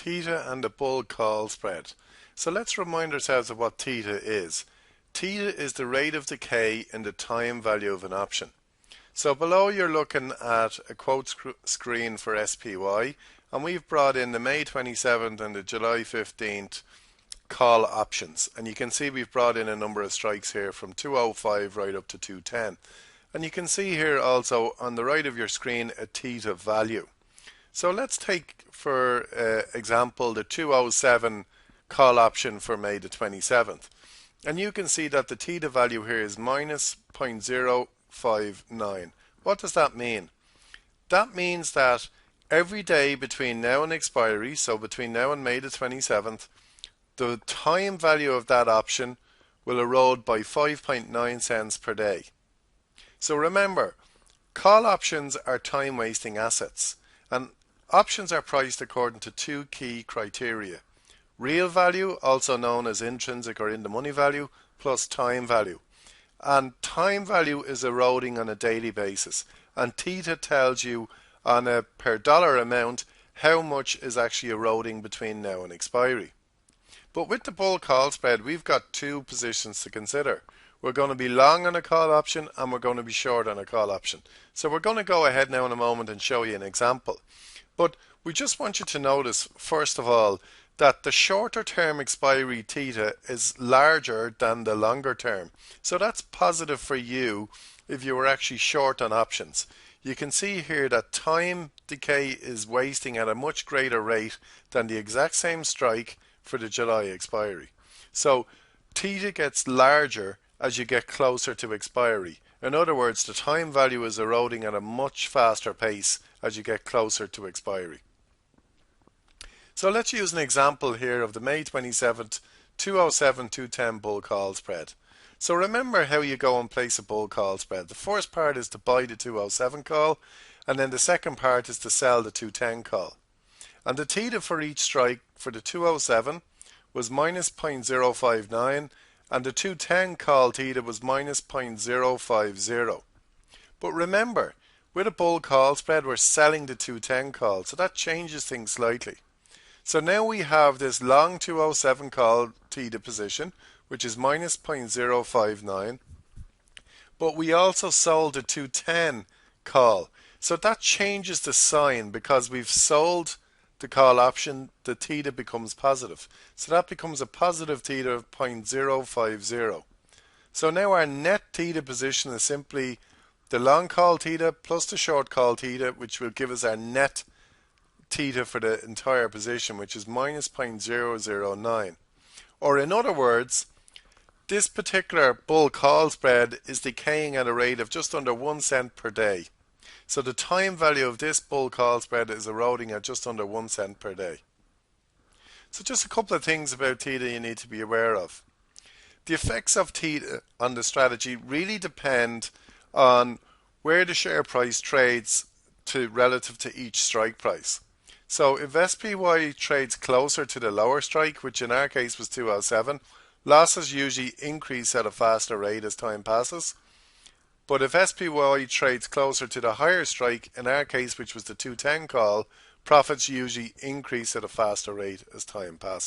Theta and the bull call spread. So let's remind ourselves of what theta is. Theta is the rate of decay in the time value of an option. So below you're looking at a quote screen for SPY, and we've brought in the May 27th and the July 15th call options, and you can see we've brought in a number of strikes here from 205 right up to 210, and you can see here also on the right of your screen a theta value. So let's take for example the 207 call option for May the 27th, and you can see that the theta value here is minus 0.059. What does that mean? That means that every day between now and expiry, so between now and May the 27th, the time value of that option will erode by 5.9 cents per day. So remember, call options are time wasting assets, and options are priced according to two key criteria: real value, also known as intrinsic or in the money value, plus time value. And time value is eroding on a daily basis, and theta tells you on a per dollar amount how much is actually eroding between now and expiry. But with the bull call spread, we've got two positions to consider. We're going to be long on a call option and we're going to be short on a call option. So we're going to go ahead now in a moment and show you an example. But we just want you to notice, first of all, that the shorter term expiry theta is larger than the longer term. So that's positive for you if you were actually short on options. You can see here that time decay is wasting at a much greater rate than the exact same strike for the July expiry. So theta gets larger as you get closer to expiry. In other words, the time value is eroding at a much faster pace as you get closer to expiry. So let's use an example here of the May 27th 207-210 bull call spread. So remember how you go and place a bull call spread. The first part is to buy the 207 call, and then the second part is to sell the 210 call. And the theta for each strike for the 207 was minus 0.059, and the 210 call theta was minus 0.050. But remember, with a bull call spread, we're selling the 210 call, so that changes things slightly. So now we have this long 207 call theta position, which is minus 0.059, but we also sold the 210 call. So that changes the sign. Because we've sold the call option, the theta becomes positive. So that becomes a positive theta of 0.050. So now our net theta position is simply the long call theta plus the short call theta, which will give us our net theta for the entire position, which is minus 0.009. Or in other words, this particular bull call spread is decaying at a rate of just under 1 cent per day. So the time value of this bull call spread is eroding at just under 1 cent per day. So just a couple of things about theta you need to be aware of. The effects of theta on the strategy really depend on where the share price trades relative to each strike price. So if SPY trades closer to the lower strike, which in our case was 207, losses usually increase at a faster rate as time passes. But if SPY trades closer to the higher strike, in our case which was the 210 call, profits usually increase at a faster rate as time passes.